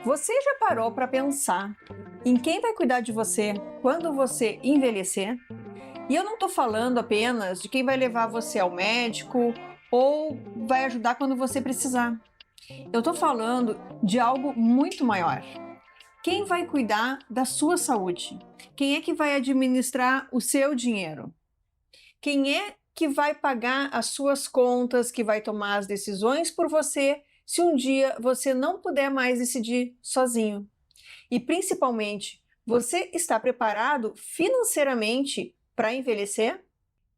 Você já parou para pensar em quem vai cuidar de você quando você envelhecer? E eu não estou falando apenas de quem vai levar você ao médico ou vai ajudar quando você precisar. Eu estou falando de algo muito maior. Quem vai cuidar da sua saúde? Quem é que vai administrar o seu dinheiro? Quem é que vai pagar as suas contas, que vai tomar as decisões por você se um dia você não puder mais decidir sozinho? E principalmente, você está preparado financeiramente para envelhecer?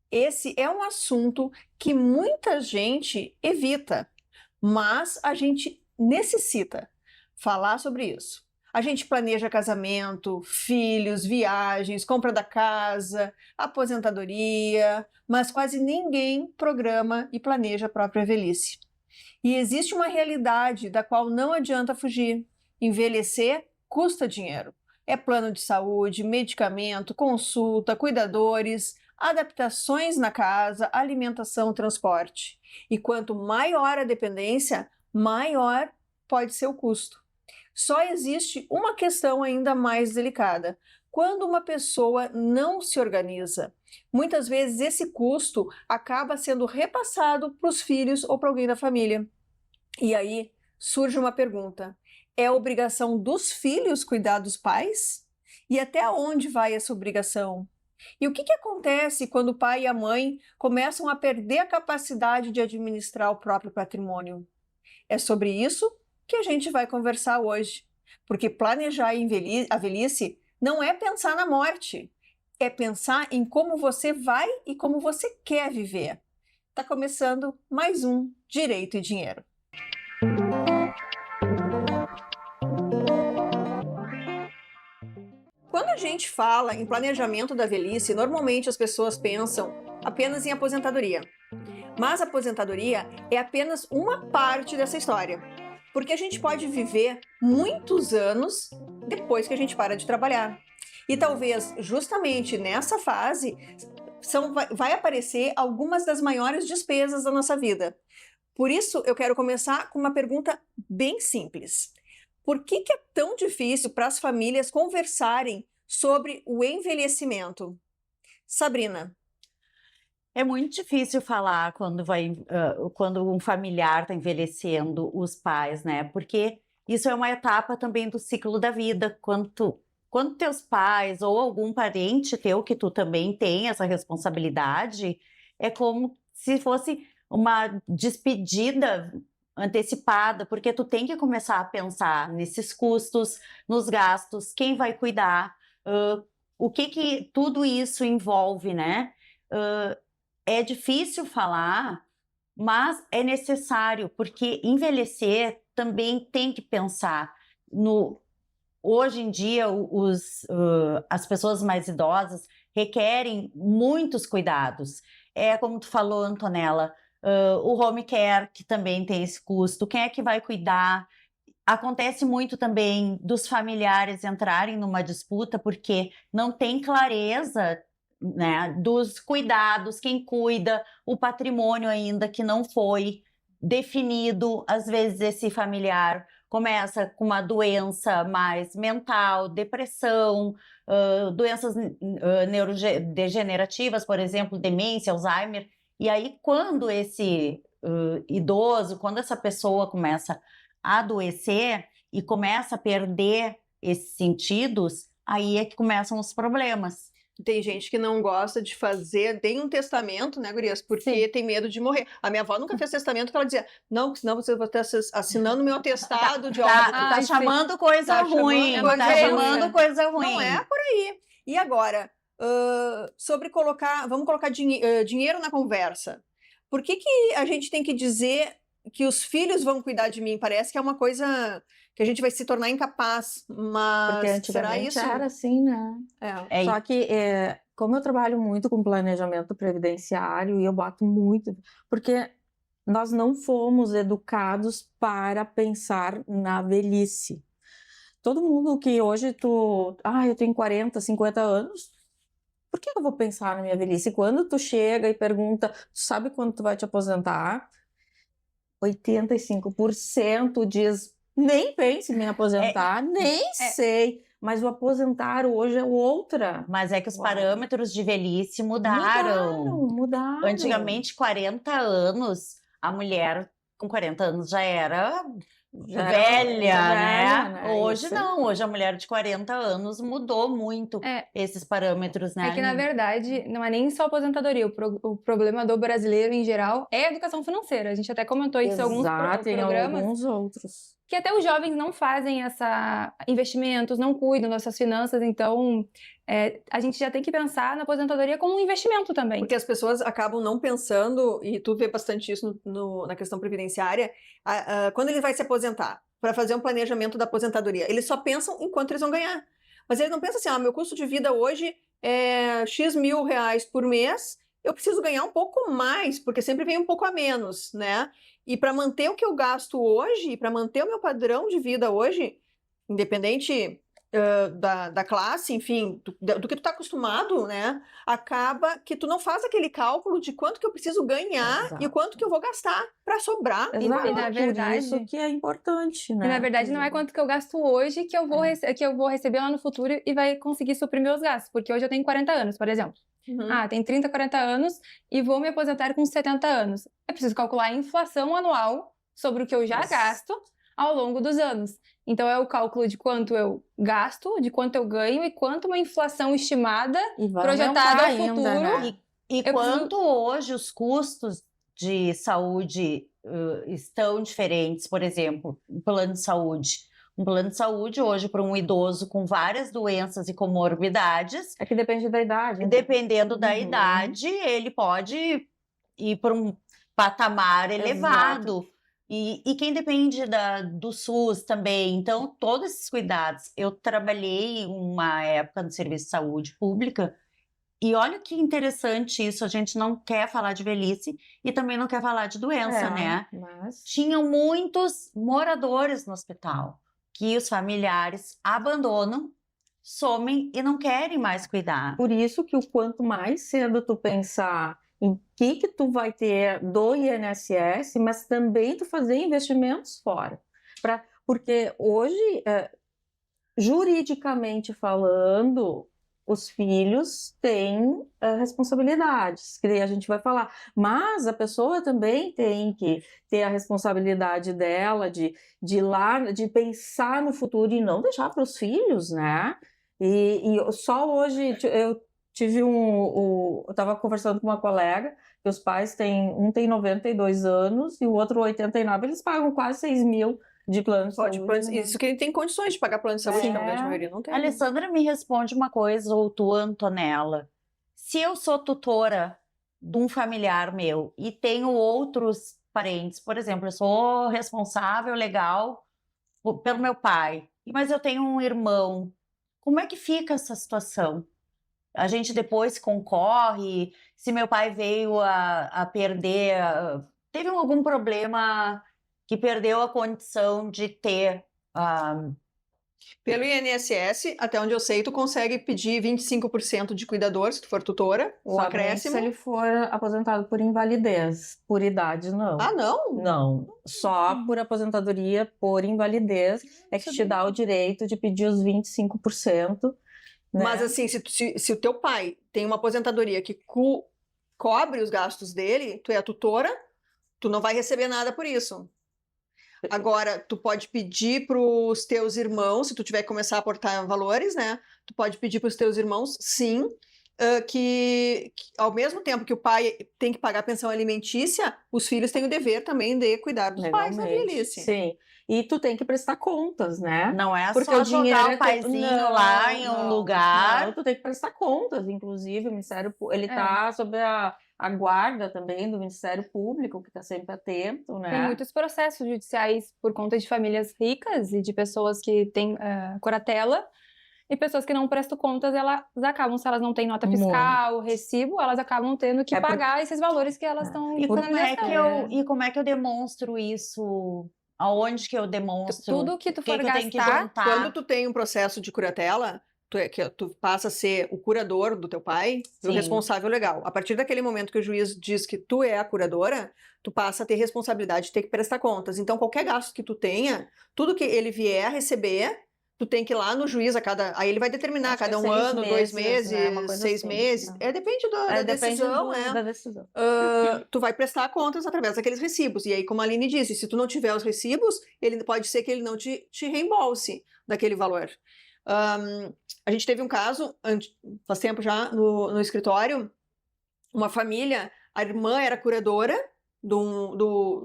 Esse é um assunto que muita gente evita, mas a gente necessita falar sobre isso. A gente planeja casamento, filhos, viagens, compra da casa, aposentadoria, mas quase ninguém programa e planeja a própria velhice. E existe uma realidade da qual não adianta fugir. Envelhecer custa dinheiro. É plano de saúde, medicamento, consulta, cuidadores, adaptações na casa, alimentação, transporte. E quanto maior a dependência, maior pode ser o custo. Só existe uma questão ainda mais delicada. Quando uma pessoa não se organiza, muitas vezes esse custo acaba sendo repassado para os filhos ou para alguém da família. E aí surge uma pergunta: é obrigação dos filhos cuidar dos pais? E até onde vai essa obrigação? E o que acontece quando o pai e a mãe começam a perder a capacidade de administrar o próprio patrimônio? É sobre isso que a gente vai conversar hoje, porque planejar a velhice não é pensar na morte, é pensar em como você vai e como você quer viver. Está começando mais um Direito e Dinheiro. Quando a gente fala em planejamento da velhice, normalmente as pessoas pensam apenas em aposentadoria. Mas a aposentadoria é apenas uma parte dessa história, porque a gente pode viver muitos anos depois que a gente para de trabalhar. E talvez justamente nessa fase vai aparecer algumas das maiores despesas da nossa vida. Por isso, eu quero começar com uma pergunta bem simples. Por que é tão difícil para as famílias conversarem sobre o envelhecimento? Sabrina. É muito difícil falar quando um familiar está envelhecendo, os pais, né? Porque isso é uma etapa também do ciclo da vida. Quando teus pais ou algum parente teu que tu também tem essa responsabilidade, é como se fosse uma despedida antecipada, porque tu tem que começar a pensar nesses custos, nos gastos, quem vai cuidar, o que tudo isso envolve, né? É difícil falar, mas é necessário, porque envelhecer também tem que pensar no. Hoje em dia, as pessoas mais idosas requerem muitos cuidados. É como tu falou, Antonella, o home care, que também tem esse custo. Quem é que vai cuidar? Acontece muito também dos familiares entrarem numa disputa porque não tem clareza, né, dos cuidados, quem cuida, o patrimônio ainda que não foi definido. Às vezes esse familiar começa com uma doença mais mental, depressão, doenças neurodegenerativas, por exemplo, demência, Alzheimer. E aí, quando esse idoso, quando essa pessoa começa a adoecer e começa a perder esses sentidos, aí é que começam os problemas. Tem gente que não gosta de fazer nem um testamento, né, gurias? Porque tem medo de morrer. A minha avó nunca fez testamento, porque ela dizia, não, senão você vai estar assinando meu atestado de óbito. Tá chamando coisa ruim, tá chamando coisa ruim. Não é por aí. E agora, vamos colocar dinheiro na conversa. Por que a gente tem que dizer que os filhos vão cuidar de mim? Parece que é uma coisa que a gente vai se tornar incapaz, mas porque antigamente será isso? era assim, né? Só que, como eu trabalho muito com planejamento previdenciário, e eu boto muito, porque nós não fomos educados para pensar na velhice. Todo mundo que hoje eu tenho 40, 50 anos, por que eu vou pensar na minha velhice? Quando tu chega e pergunta, tu sabe quando tu vai te aposentar? 85% diz, nem penso em me aposentar, nem sei. Mas o aposentar hoje é outra. Mas é que os parâmetros de velhice mudaram. Mudaram. Antigamente, 40 anos, a mulher com 40 anos já era velha, né? Hoje Isso. não, hoje a mulher de 40 anos mudou muito esses parâmetros, né? É que, na verdade, não é nem só aposentadoria. O problema do brasileiro, em geral, é a educação financeira. A gente até comentou isso em alguns programas. Alguns outros. Que até os jovens não fazem investimentos, não cuidam das suas finanças, então a gente já tem que pensar na aposentadoria como um investimento também. Porque as pessoas acabam não pensando, e tu vê bastante isso na questão previdenciária, quando ele vai se aposentar, para fazer um planejamento da aposentadoria, eles só pensam em quanto eles vão ganhar. Mas eles não pensam assim, meu custo de vida hoje é X mil reais por mês, eu preciso ganhar um pouco mais, porque sempre vem um pouco a menos, né? E para manter o que eu gasto hoje, para manter o meu padrão de vida hoje, independente da classe, enfim, do que tu tá acostumado, né? Acaba que tu não faz aquele cálculo de quanto que eu preciso ganhar e quanto que eu vou gastar para sobrar. E na verdade, isso que é importante, né? E na verdade não é quanto que eu gasto hoje que eu vou receber lá no futuro e vai conseguir suprir meus gastos, porque hoje eu tenho 40 anos, por exemplo. Tenho 30, 40 anos e vou me aposentar com 70 anos. É preciso calcular a inflação anual sobre o que eu já gasto ao longo dos anos. Então, é o cálculo de quanto eu gasto, de quanto eu ganho e quanto uma inflação estimada projetada ao futuro. Né? E quanto hoje os custos de saúde estão diferentes, por exemplo, um plano de saúde. Um plano de saúde hoje para um idoso com várias doenças e comorbidades. É que depende da idade. Dependendo da idade, ele pode ir para um patamar elevado. E quem depende do SUS também. Então, todos esses cuidados. Eu trabalhei uma época no serviço de saúde pública e olha que interessante isso. A gente não quer falar de velhice e também não quer falar de doença, né? Mas... Tinham muitos moradores no hospital que os familiares abandonam, somem e não querem mais cuidar. Por isso que o quanto mais cedo tu pensar em que tu vai ter do INSS, mas também tu fazer investimentos fora. Porque hoje, juridicamente falando, os filhos têm responsabilidades, que daí a gente vai falar. Mas a pessoa também tem que ter a responsabilidade dela de pensar no futuro e não deixar para os filhos, né? E só hoje eu tive eu estava conversando com uma colega que os pais um tem 92 anos e o outro 89, eles pagam quase 6 mil de plano de saúde. Isso que ele tem condições de pagar plano de saúde, não, a maioria não tem. Alessandra, me responde uma coisa, ou tu, Antonella. Se eu sou tutora de um familiar meu e tenho outros parentes, por exemplo, eu sou responsável legal pelo meu pai, mas eu tenho um irmão, como é que fica essa situação? A gente depois concorre, se meu pai veio a perder, teve algum problema que perdeu a condição de ter... Pelo INSS, até onde eu sei, tu consegue pedir 25% de cuidador, se tu for tutora, ou acréscimo. Se ele for aposentado por invalidez, por idade, não. Ah, não? Não, só por aposentadoria por invalidez é que te dá o direito de pedir os 25%. Né? Mas assim, se o teu pai tem uma aposentadoria que cobre os gastos dele, tu é a tutora, tu não vai receber nada por isso. Agora, tu pode pedir para os teus irmãos, se tu tiver que começar a aportar valores, né? Tu pode pedir para os teus irmãos, sim, que ao mesmo tempo que o pai tem que pagar a pensão alimentícia, os filhos têm o dever também de cuidar dos pais na velhice. Sim. E tu tem que prestar contas, né? Não é porque só jogar o paizinho lá em um lugar. Não, tu tem que prestar contas, inclusive, o Ministério ele está sob a guarda também do Ministério Público, que está sempre atento, né? Tem muitos processos judiciais por conta de famílias ricas e de pessoas que têm curatela, e pessoas que não prestam contas, elas acabam, se elas não têm nota fiscal, recibo, elas acabam tendo que pagar esses valores que elas estão... E como é que eu demonstro isso? Aonde que eu demonstro? Tudo que tu for gastar... Quando tu tem um processo de curatela, tu passa a ser o curador do teu pai, o Sim. responsável legal. A partir daquele momento que o juiz diz que tu é a curadora, tu passa a ter responsabilidade de ter que prestar contas. Então, qualquer gasto que tu tenha, tudo que ele vier a receber, tu tem que ir lá no juiz aí ele vai determinar Acho que cada é um 6 ano, 2 meses, né? Uma meses, coisa 6 assim, meses. né? Depende da Depende decisão, né? da decisão. Tu vai prestar contas através daqueles recibos. E aí, como a Aline disse, se tu não tiver os recibos, pode ser que ele não te reembolse daquele valor. A gente teve um caso, faz tempo já, no escritório, uma família, a irmã era curadora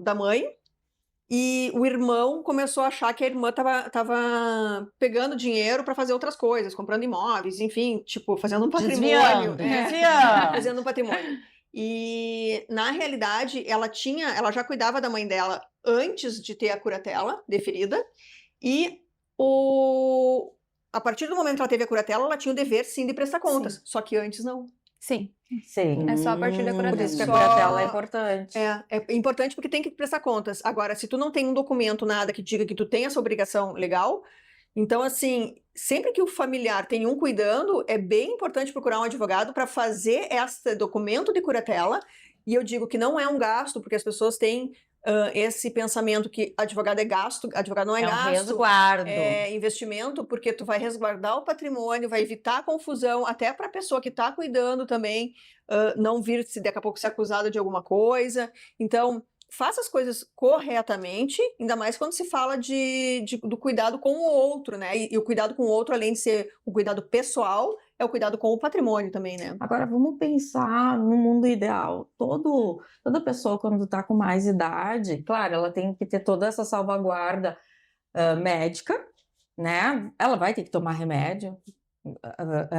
da mãe, e o irmão começou a achar que a irmã tava pegando dinheiro para fazer outras coisas, comprando imóveis, enfim, tipo, fazendo um patrimônio. Desviando. Fazendo um patrimônio. E, na realidade, ela já cuidava da mãe dela antes de ter a curatela deferida, e a partir do momento que ela teve a curatela, ela tinha o dever, sim, de prestar contas. Só que antes não. Sim. Sim. É só a partir da Por curatela. isso que a Só- curatela é importante. É importante porque tem que prestar contas. Agora, se tu não tem um documento, nada que diga que tu tem essa obrigação legal, então, assim, sempre que o familiar tem um cuidando, é bem importante procurar um advogado para fazer esse documento de curatela. E eu digo que não é um gasto, porque as pessoas têm esse pensamento que advogado é gasto, advogado não é É um gasto. resguardo. É investimento, porque tu vai resguardar o patrimônio, vai evitar a confusão, até para a pessoa que está cuidando também não vir daqui a pouco ser acusada de alguma coisa. Então, faça as coisas corretamente, ainda mais quando se fala do cuidado com o outro, né? E o cuidado com o outro, além de ser o cuidado pessoal, é o cuidado com o patrimônio também, né? Agora, vamos pensar no mundo ideal. Toda pessoa, quando está com mais idade, claro, ela tem que ter toda essa salvaguarda médica, né? Ela vai ter que tomar remédio.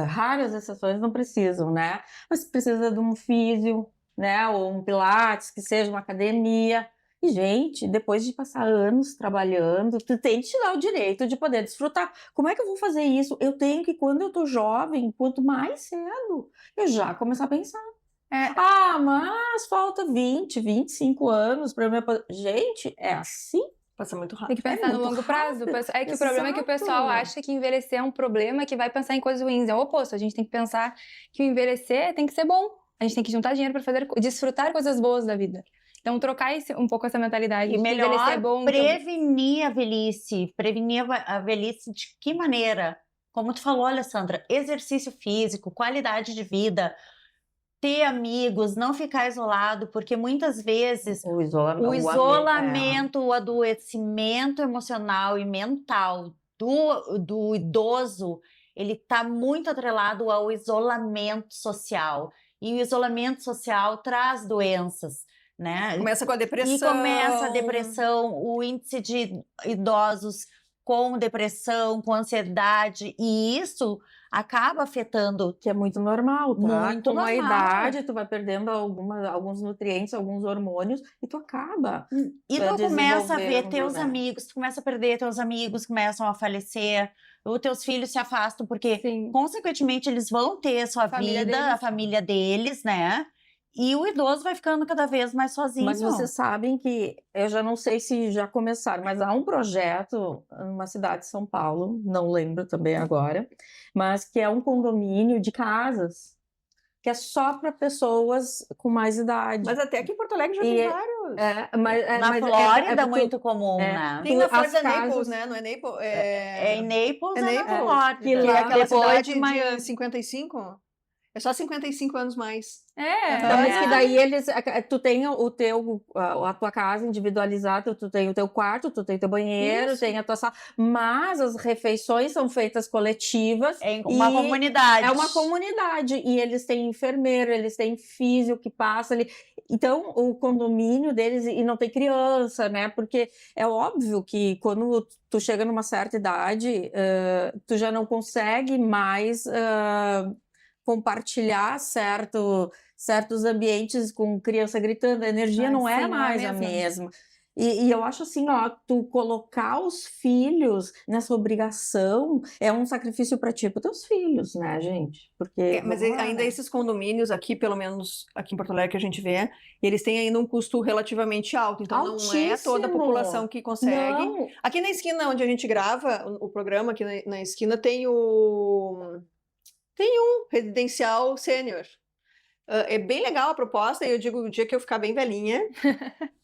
Raras exceções não precisam, né? Mas precisa de um físio, né? Ou um pilates, que seja uma academia. E, gente, depois de passar anos trabalhando, tu tem que te dar o direito de poder desfrutar. Como é que eu vou fazer isso? Eu tenho que, quando eu tô jovem, quanto mais cedo, eu já começar a pensar. Mas falta 20, 25 anos para eu me aposentar. Gente, é assim? Passa muito Tem rápido. que pensar no muito longo prazo. rápido. É que o problema é que o pessoal Exato. acha que envelhecer é um problema, que vai pensar em coisas ruins. É o oposto. A gente tem que pensar que o envelhecer tem que ser bom. A gente tem que juntar dinheiro para desfrutar coisas boas da vida. Então, trocar um pouco essa mentalidade E de que envelhecer melhor é bom. prevenir a velhice. Prevenir a velhice de que maneira? Como tu falou, Alessandra, exercício físico, qualidade de vida, ter amigos, não ficar isolado, porque muitas vezes O o isolamento, o adoecimento emocional e mental do idoso, ele está muito atrelado ao isolamento social. E o isolamento social traz doenças, né? Começa com a depressão. E começa a depressão, o índice de idosos com depressão, com ansiedade, e isso acaba afetando. Que é muito normal, tá? Muito Com a normal. idade, tu vai perdendo alguns nutrientes, alguns hormônios, e tu acaba. E tu começa a ver desenvolvendo, teus né? amigos, tu começa a perder teus amigos, começam a falecer, os teus filhos se afastam, porque, Sim. consequentemente, eles vão ter a sua Família vida, deles. a família deles, né? E o idoso vai ficando cada vez mais sozinho. Mas vocês sabem que, eu já não sei se já começaram, mas há um projeto numa cidade de São Paulo, não lembro também agora, mas que é um condomínio de casas, que é só para pessoas com mais idade. Mas até aqui em Porto Alegre já E tem vários. Na Flórida, muito comum, é, né? Tem na as Flórida casas- Naples, né? Não é Naples? É em Naples, é na Naples. Flórida. Que Que lá é aquela Depois cidade de Miami. de 55? É só 55 anos mais. Mas que daí tu tem a tua casa individualizada, tu tem o teu quarto, tu tem o teu banheiro, Isso. tem a tua sala, mas as refeições são feitas coletivas. É uma e comunidade. É uma comunidade, e eles têm enfermeiro, eles têm físio que passa ali. Então, o condomínio deles, e não tem criança, né? Porque é óbvio que quando tu chega numa certa idade, tu já não consegue mais compartilhar certos ambientes com criança gritando, a energia não é sim, não é mais a a mesma. mesma. E eu acho assim, ó, tu colocar os filhos nessa obrigação é um sacrifício para ti e para teus filhos, né, gente? Porque Mas vamos lá, ainda né? esses condomínios aqui, pelo menos aqui em Porto Alegre que a gente vê, eles têm ainda um custo relativamente alto. Então não é toda a Altíssimo. população que consegue. Não, Aqui na esquina onde a gente grava o programa, aqui na esquina tem um residencial sênior. É bem legal a proposta, e eu digo, o dia que eu ficar bem velhinha,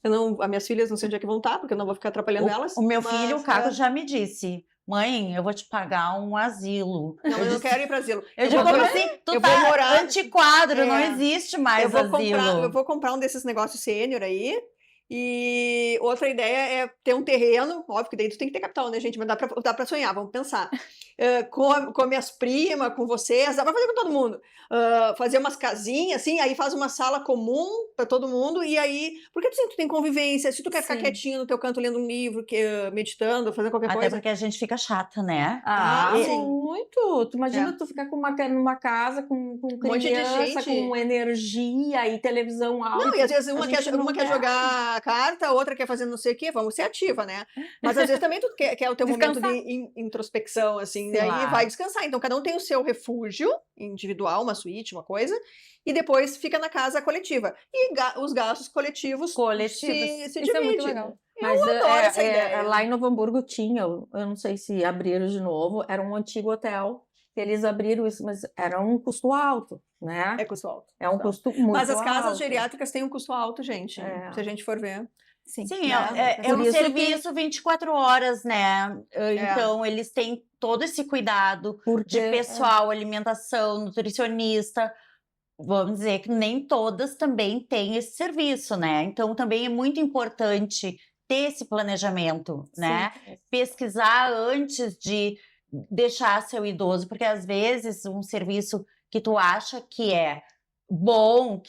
as minhas filhas não sei onde é que vão estar, porque eu não vou ficar atrapalhando elas. O meu filho, o mas, Caco, já me disse: mãe, eu vou te pagar um asilo. Não, eu não quero ir para asilo. Eu digo, como assim? Tu eu tá vou morar- antiquadro, não existe mais eu asilo. vou comprar um desses negócios sênior aí. E outra ideia é ter um terreno, óbvio que daí tu tem que ter capital, né, gente? Mas dá pra sonhar, vamos pensar. Com minhas primas, com vocês, dá pra fazer com todo mundo. Fazer umas casinhas, assim, aí faz uma sala comum pra todo mundo, e aí, porque tu tem convivência, se tu quer ficar Sim. quietinho no teu canto lendo um livro, meditando, fazendo qualquer Até coisa. porque a gente fica chata, né? sim. muito. Tu imagina tu ficar numa casa com monte de criança, gente. com energia e televisão alta. Não, e às vezes uma gente não quer jogar carta, a outra quer fazer não sei o quê, vamos ser ativa, né? Mas às vezes também tu quer o teu momento de introspecção, assim, e aí Claro. vai descansar. Então cada um tem o seu refúgio individual, uma suíte, uma coisa, e depois fica na casa coletiva. E os gastos coletivos se Isso é dividem. muito legal. Mas adoro essa ideia. lá em Novo Hamburgo tinha, eu não sei se abriram de novo, era um antigo hotel, que eles abriram isso, mas era um custo alto, né? É custo alto. É um custo muito alto. Mas as casas geriátricas têm um custo alto, gente, É. se a gente for ver. Sim. Sim, né? é Por um isso serviço 24 horas, né? Então, eles têm todo esse cuidado Porque, de pessoal, alimentação, nutricionista. Vamos dizer que nem todas também têm esse serviço, né? Então, também é muito importante ter esse planejamento, né? Pesquisar antes de deixar seu idoso, porque às vezes um serviço que tu acha que é bom,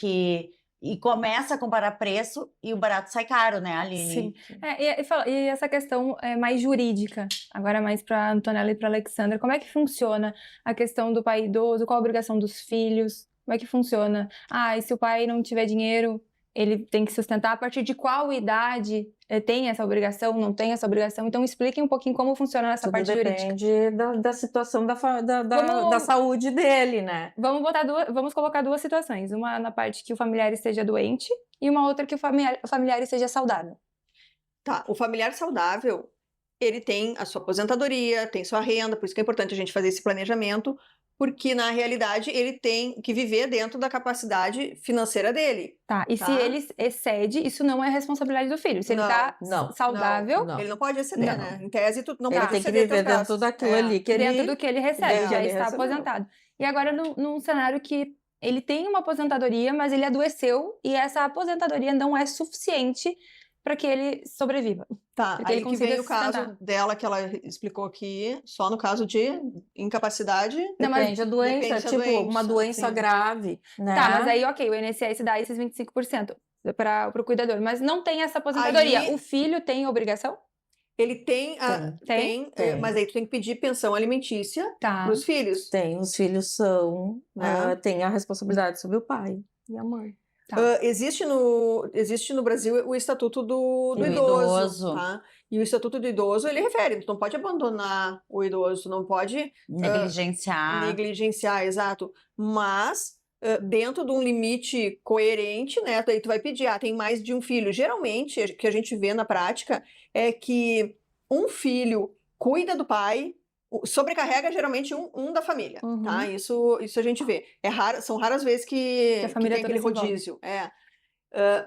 e começa a comparar preço e o barato sai caro, né, Aline? Sim. E essa questão é mais jurídica, agora mais para Antonella e para Alexandra, como é que funciona a questão do pai idoso, qual a obrigação dos filhos, como é que funciona? E se o pai não tiver dinheiro, ele tem que sustentar, a partir de qual idade tem essa obrigação, não tem essa obrigação? Então expliquem um pouquinho como funciona essa parte jurídica. Depende da situação da saúde dele, né? Vamos colocar duas situações, uma na parte que o familiar esteja doente e uma outra que o familiar esteja saudável. Tá, o familiar saudável, ele tem a sua aposentadoria, tem sua renda, por isso que é importante a gente fazer esse planejamento, porque na realidade ele tem que viver dentro da capacidade financeira dele. Tá, e se ele excede, isso não é responsabilidade do filho. Se ele tá saudável... Não. Ele não pode exceder, né? Em tese, tu não pode Ele tem que exceder viver teus dentro gastos. daquilo ali que ele... Dentro do que ele recebe, já ele está recebeu. aposentado. E agora, num cenário que ele tem uma aposentadoria, mas ele adoeceu e essa aposentadoria não é suficiente para que ele sobreviva. Tá, Porque aí ele que vem consiga o caso sustentar. dela, que ela explicou aqui, só no caso de incapacidade. Não, mas- Depende da doença, Depende da tipo, doença, uma doença sim. grave, né? Tá, mas aí, ok, o INSS dá esses 25% para o cuidador, mas não tem essa aposentadoria. Aí- O filho tem obrigação? Ele tem, Tem? Tem. mas aí tu tem que pedir pensão alimentícia Tá. para os filhos. Tem, os filhos são, Né? tem a responsabilidade sobre o pai e a mãe. Tá. Existe no Brasil o Estatuto do Do Idoso, idoso. tá? E o Estatuto do Idoso, ele refere, tu não pode abandonar o idoso, tu não pode negligenciar, exato. Mas, dentro de um limite coerente, né? Daí tu vai pedir, tem mais de um filho. Geralmente, o que a gente vê na prática é que um filho cuida do pai, sobrecarrega geralmente um da família, Uhum. tá? Isso a gente vê. São raras vezes que a família tem aquele toda se envolve. rodízio.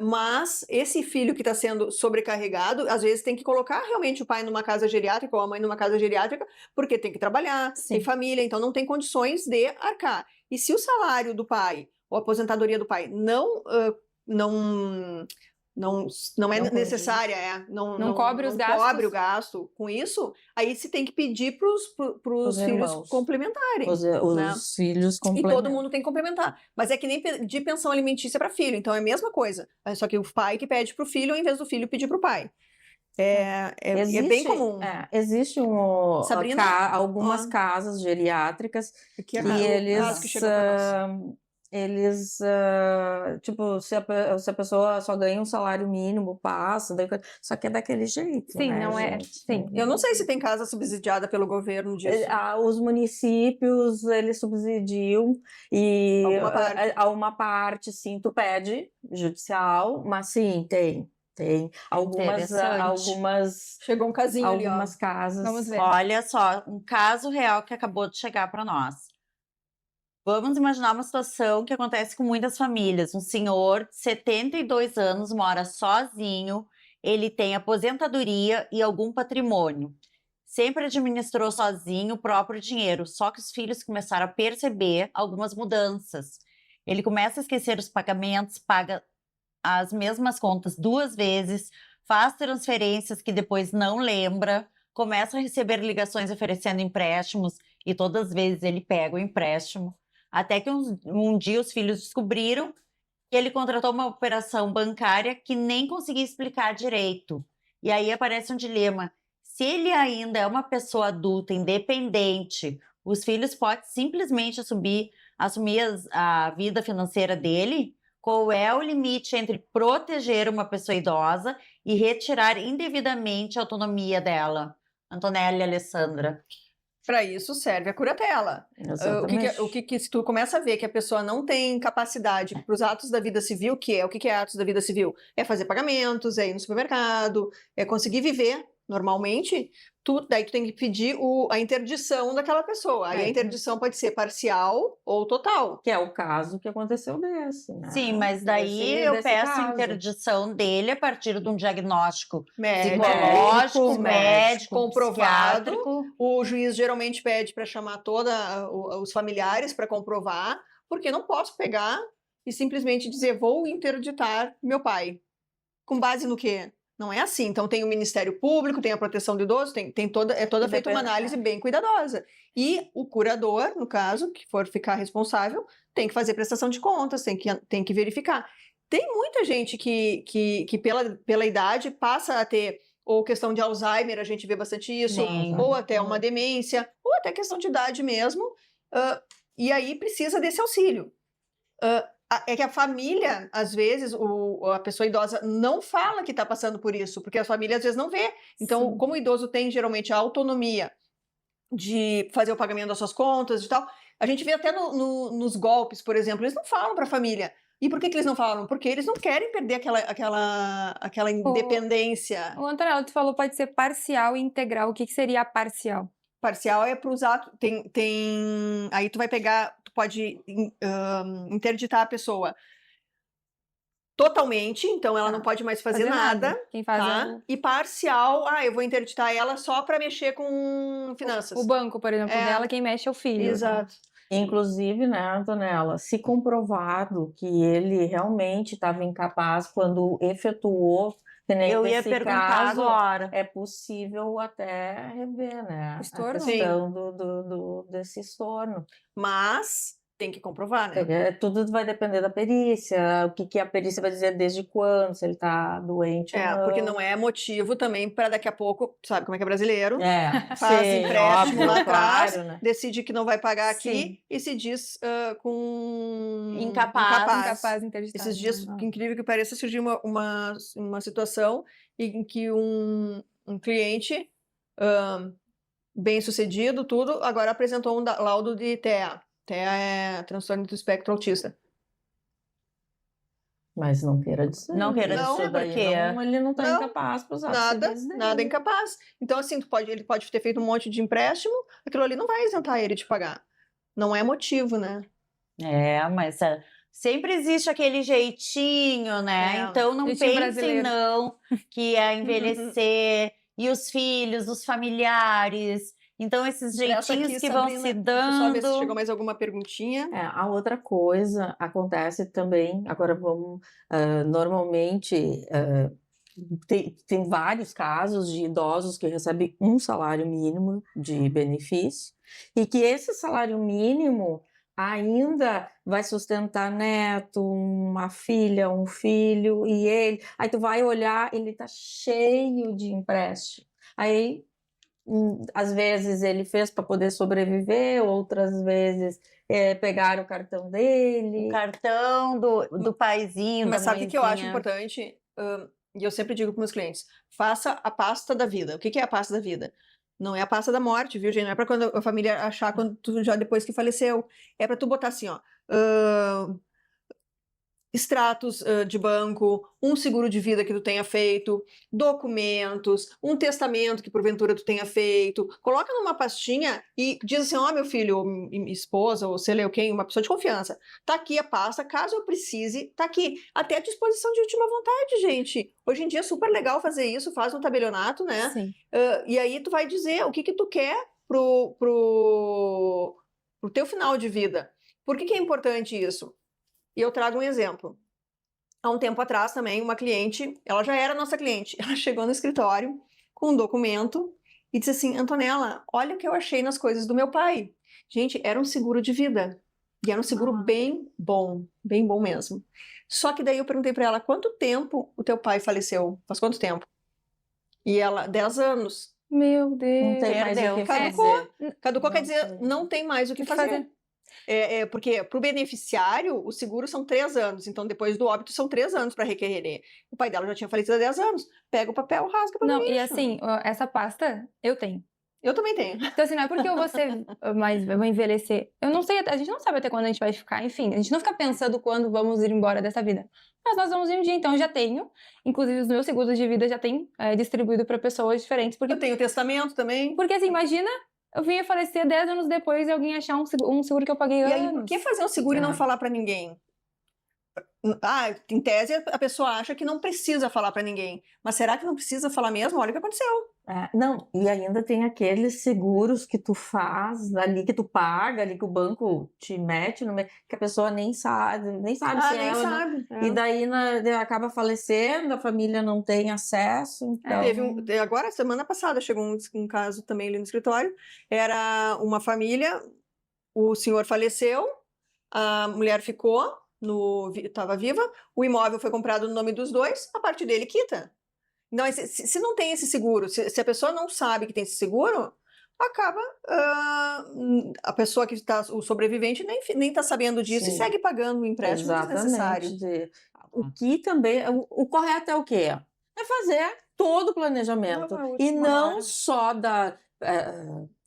Mas esse filho que está sendo sobrecarregado, às vezes tem que colocar realmente o pai numa casa geriátrica ou a mãe numa casa geriátrica, porque tem que trabalhar, tem família, então não tem condições de arcar. E se o salário do pai, ou a aposentadoria do pai, não é necessária, Não cobre os não cobre o gastos. gasto com isso, aí se tem que pedir para os filhos irmãos. complementarem. Os né? filhos E complementam. todo mundo tem que complementar. Mas é que nem pedir pensão alimentícia para filho, então é a mesma coisa. Só que o pai que pede para o filho, ao invés do filho pedir para o pai. É bem comum. Existe Sabrina? algumas casas geriátricas Que que eles que chega pra nós. eles, tipo, se a pessoa só ganha um salário mínimo, passa, só que é daquele jeito, Sim, né, não é. gente? Sim. Eu não sei se tem casa subsidiada pelo governo disso. Os municípios, eles subsidiam e Alguma parte. a uma parte, sim, tu pede judicial, mas sim, tem algumas Chegou um casinho ali, ó. algumas casas. Vamos ver. Olha só, um caso real que acabou de chegar para nós. Vamos imaginar uma situação que acontece com muitas famílias. Um senhor de 72 anos mora sozinho, ele tem aposentadoria e algum patrimônio. Sempre administrou sozinho o próprio dinheiro, só que os filhos começaram a perceber algumas mudanças. Ele começa a esquecer os pagamentos, paga as mesmas contas 2 vezes, faz transferências que depois não lembra, começa a receber ligações oferecendo empréstimos e todas as vezes ele pega o empréstimo. Até que um dia os filhos descobriram que ele contratou uma operação bancária que nem conseguia explicar direito. E aí aparece um dilema. Se ele ainda é uma pessoa adulta, independente, os filhos podem simplesmente assumir a vida financeira dele? Qual é o limite entre proteger uma pessoa idosa e retirar indevidamente a autonomia dela? Antonella e Alessandra. Para isso serve a curatela. Exatamente. Se tu começa a ver que a pessoa não tem capacidade para os atos da vida civil, o que é atos da vida civil? É fazer pagamentos, é ir no supermercado, é conseguir viver normalmente, daí tu tem que pedir a interdição daquela pessoa. Aí a interdição pode ser parcial ou total. Que é o caso que aconteceu desse, né? Sim, mas daí eu desse peço a caso. interdição dele a partir de um diagnóstico Médico, psicológico, médico, comprovado. psiquiátrico. O juiz geralmente pede para chamar todos os familiares para comprovar, porque não posso pegar e simplesmente dizer vou interditar meu pai. Com base no quê? Não é assim. Então tem o Ministério Público, tem a proteção do idoso, é toda feita uma análise bem cuidadosa. E o curador, no caso, que for ficar responsável, tem que fazer prestação de contas, tem que verificar. Tem muita gente que pela idade passa a ter ou questão de Alzheimer, a gente vê bastante isso, Sim. ou até uma demência, ou até questão de idade mesmo, e aí precisa desse auxílio. É que a família, às vezes, a pessoa idosa não fala que está passando por isso, porque a família às vezes não vê. Então, como o idoso tem geralmente a autonomia de fazer o pagamento das suas contas e tal, a gente vê até nos golpes, por exemplo, eles não falam para a família. E por que eles não falam? Porque eles não querem perder aquela independência. O Antonella, tu falou pode ser parcial e integral. O que seria a parcial? Parcial é para os atos. Aí tu vai pegar, tu pode interditar a pessoa totalmente, então ela não pode mais fazer nada. Quem faz tá? E parcial, eu vou interditar ela só para mexer com finanças. o banco, por exemplo, dela, quem mexe é o filho. Exato. Inclusive, né, Antonella, se comprovado que ele realmente estava incapaz quando efetuou, que nem Eu ia nesse perguntar caso, agora. é possível até rever, né, Estorno? a questão desse estorno. Mas tem que comprovar, né? Tudo vai depender da perícia, o que a perícia vai dizer desde quando, se ele está doente ou não. Porque não é motivo também para daqui a pouco, sabe como é que é brasileiro? Faz sim, empréstimo óbvio, lá atrás, claro, né? decide que não vai pagar aqui Sim. e se diz Incapaz. Interditado. Esses dias, que incrível que pareça, surgiu uma situação em que um cliente bem sucedido, tudo, agora apresentou um laudo de TEA. TEA é transtorno do espectro autista. Mas não queira dizer. Não queira dizer daí porque ele não está incapaz para usar Nada incapaz. Então, assim, ele pode ter feito um monte de empréstimo, aquilo ali não vai isentar ele de pagar. Não é motivo, né? Mas sempre existe aquele jeitinho, né? Então não Jeitinho pensem brasileiro. não que é envelhecer e os filhos, os familiares. Então esses jeitinhos que vão se Deixa eu só ver se dando. chegou mais alguma perguntinha. A outra coisa acontece também, agora vamos, normalmente, tem vários casos de idosos que recebem um salário mínimo de benefício e que esse salário mínimo ainda vai sustentar neto, uma filha, um filho, aí tu vai olhar, ele tá cheio de empréstimo. Aí às vezes ele fez para poder sobreviver, outras vezes pegaram o cartão dele. O cartão do paizinho, Mas da sabe o que eu acho mãezinha. importante? E eu sempre digo para meus clientes, faça a pasta da vida. O que que é a pasta da vida? Não é a pasta da morte, viu, gente? Não é para quando a família achar quando tu já depois que faleceu. É para tu botar assim, ó, extratos de banco, um seguro de vida que tu tenha feito, documentos, um testamento que porventura tu tenha feito. Coloca numa pastinha e diz assim, ó, meu filho, ou minha esposa, ou sei lá quem, uma pessoa de confiança. Tá aqui a pasta, caso eu precise, tá aqui. Até à disposição de última vontade, gente. Hoje em dia é super legal fazer isso, faz um tabelionato, né? Sim. E aí tu vai dizer o que que tu quer pro teu final de vida. Por que que é importante isso? E eu trago um exemplo. Há um tempo atrás também, uma cliente, ela já era nossa cliente, ela chegou no escritório com um documento e disse assim, Antonella, olha o que eu achei nas coisas do meu pai. Gente, era um seguro de vida. E era um seguro bem bom mesmo. Só que daí eu perguntei para ela, quanto tempo o teu pai faleceu? Faz quanto tempo? E ela, 10 anos. Meu Deus. Não tem mais o que Caducou. fazer. Caducou quer Não dizer, tem. não tem mais o que fazer. Porque para o beneficiário, o seguro são 3 anos. Então, depois do óbito, são 3 anos para requerer. O pai dela já tinha falecido há 10 anos. Pega o papel, rasga para Não, lixo. e assim, essa pasta eu tenho. Eu também tenho. Então, assim, não é porque eu vou ser mais, eu vou envelhecer. Eu não sei, a gente não sabe até quando a gente vai ficar, enfim, a gente não fica pensando quando vamos ir embora dessa vida. Mas nós vamos ir um dia, então eu já tenho. Inclusive, os meus seguros de vida já tem distribuído para pessoas diferentes. Porque, Eu tenho testamento também. porque assim, imagina, eu vinha falecer 10 anos depois e alguém achar um seguro que eu paguei E anos. aí, por que fazer um seguro e não falar para ninguém? Em tese, a pessoa acha que não precisa falar para ninguém. Mas será que não precisa falar mesmo? Olha o que aconteceu. Não, e ainda tem aqueles seguros que tu faz ali, que tu paga ali, que o banco te mete no meio, que a pessoa nem sabe se Nem ela, sabe. E daí acaba falecendo, a família não tem acesso, então... Agora, semana passada, chegou um caso também ali no escritório. Era uma família, o senhor faleceu, a mulher ficou, estava viva, o imóvel foi comprado no nome dos dois, a parte dele quita. Então, se não tem esse seguro, se a pessoa não sabe que tem esse seguro, acaba a pessoa que está, o sobrevivente, nem está sabendo disso. Sim. E segue pagando o empréstimo desnecessário. O que também, o correto é o quê? É fazer todo o planejamento. E não só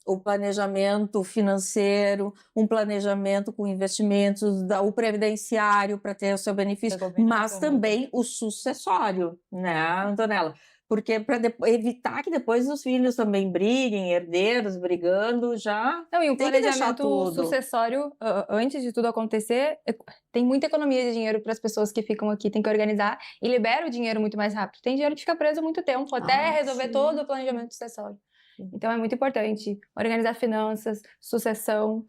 o planejamento financeiro, um planejamento com investimentos, o previdenciário para ter o seu benefício, mas também o sucessório, né, Antonella? Porque para evitar que depois os filhos também briguem, herdeiros brigando, já não, e o tem que deixar planejamento tudo. sucessório, antes de tudo acontecer, tem muita economia de dinheiro para as pessoas que ficam aqui, tem que organizar e libera o dinheiro muito mais rápido. Tem dinheiro que fica preso muito tempo, até resolver sim. todo o planejamento sucessório. Então é muito importante organizar finanças, sucessão,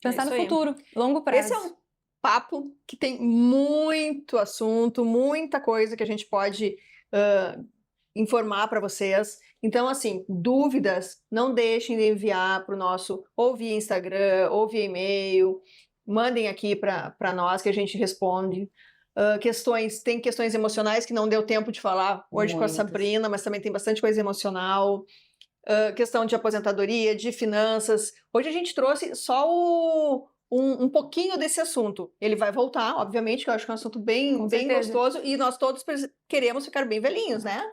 pensar no futuro, longo prazo. Esse é um papo que tem muito assunto, muita coisa que a gente pode informar para vocês. Então, assim, dúvidas, não deixem de enviar para o nosso, ou via Instagram, ou via e-mail, mandem aqui para nós que a gente responde. Tem questões emocionais que não deu tempo de falar hoje com a Sabrina, mas também tem bastante coisa emocional. Questão de aposentadoria, de finanças. Hoje a gente trouxe só um pouquinho desse assunto. Ele vai voltar, obviamente, que eu acho que é um assunto bem gostoso, e nós todos queremos ficar bem velhinhos, né?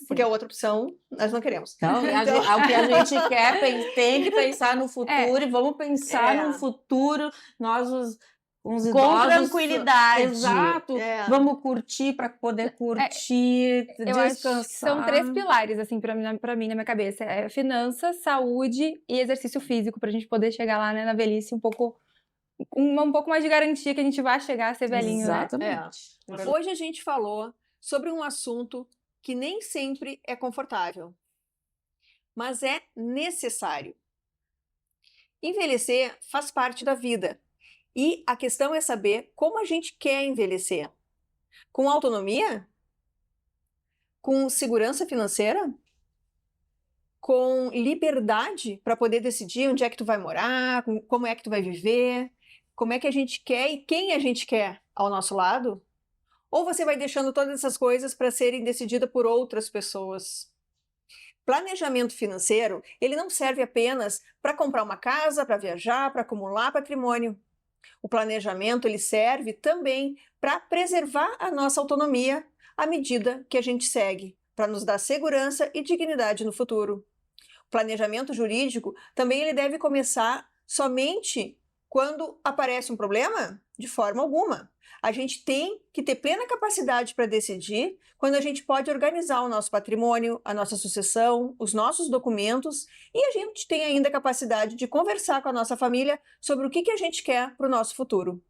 Porque a outra opção nós não queremos. Então, o que a gente quer, tem que pensar no futuro, e vamos pensar no futuro, nós os idosos... Com tranquilidade. Exato. Vamos curtir para poder curtir, descansar. São 3 pilares, assim, para mim, na minha cabeça. É finanças, saúde e exercício físico, para a gente poder chegar lá, né, na velhice um pouco mais de garantia que a gente vai chegar a ser velhinho, Exatamente. né? Hoje a gente falou sobre um assunto que nem sempre é confortável, mas é necessário. Envelhecer faz parte da vida. E a questão é saber como a gente quer envelhecer. Com autonomia? Com segurança financeira? Com liberdade para poder decidir onde é que tu vai morar, como é que tu vai viver, como é que a gente quer e quem a gente quer ao nosso lado? Ou você vai deixando todas essas coisas para serem decididas por outras pessoas? Planejamento financeiro, ele não serve apenas para comprar uma casa, para viajar, para acumular patrimônio. O planejamento, ele serve também para preservar a nossa autonomia à medida que a gente segue, para nos dar segurança e dignidade no futuro. O planejamento jurídico também ele deve começar somente quando aparece um problema? De forma alguma. A gente tem que ter plena capacidade para decidir quando a gente pode organizar o nosso patrimônio, a nossa sucessão, os nossos documentos e a gente tem ainda a capacidade de conversar com a nossa família sobre o que a gente quer para o nosso futuro.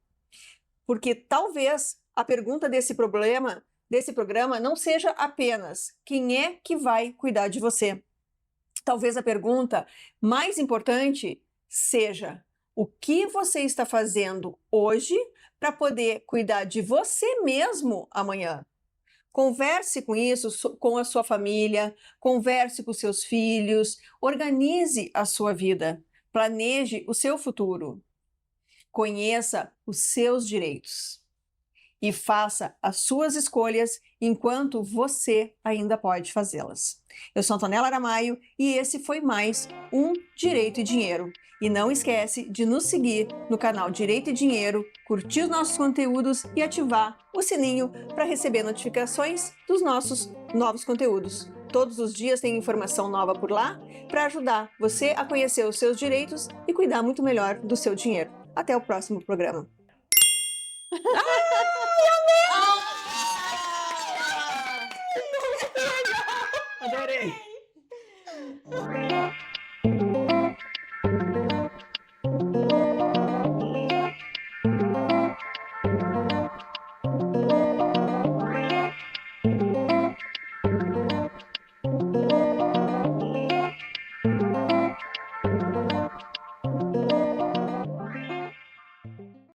Porque talvez a pergunta desse programa não seja apenas quem é que vai cuidar de você. Talvez a pergunta mais importante seja o que você está fazendo hoje para poder cuidar de você mesmo amanhã. Converse com isso com a sua família, converse com seus filhos, organize a sua vida, planeje o seu futuro. Conheça os seus direitos e faça as suas escolhas enquanto você ainda pode fazê-las. Eu sou Antonella Aramaio e esse foi mais um Direito e Dinheiro. E não esquece de nos seguir no canal Direito e Dinheiro, curtir os nossos conteúdos e ativar o sininho para receber notificações dos nossos novos conteúdos. Todos os dias tem informação nova por lá para ajudar você a conhecer os seus direitos e cuidar muito melhor do seu dinheiro. Até o próximo programa.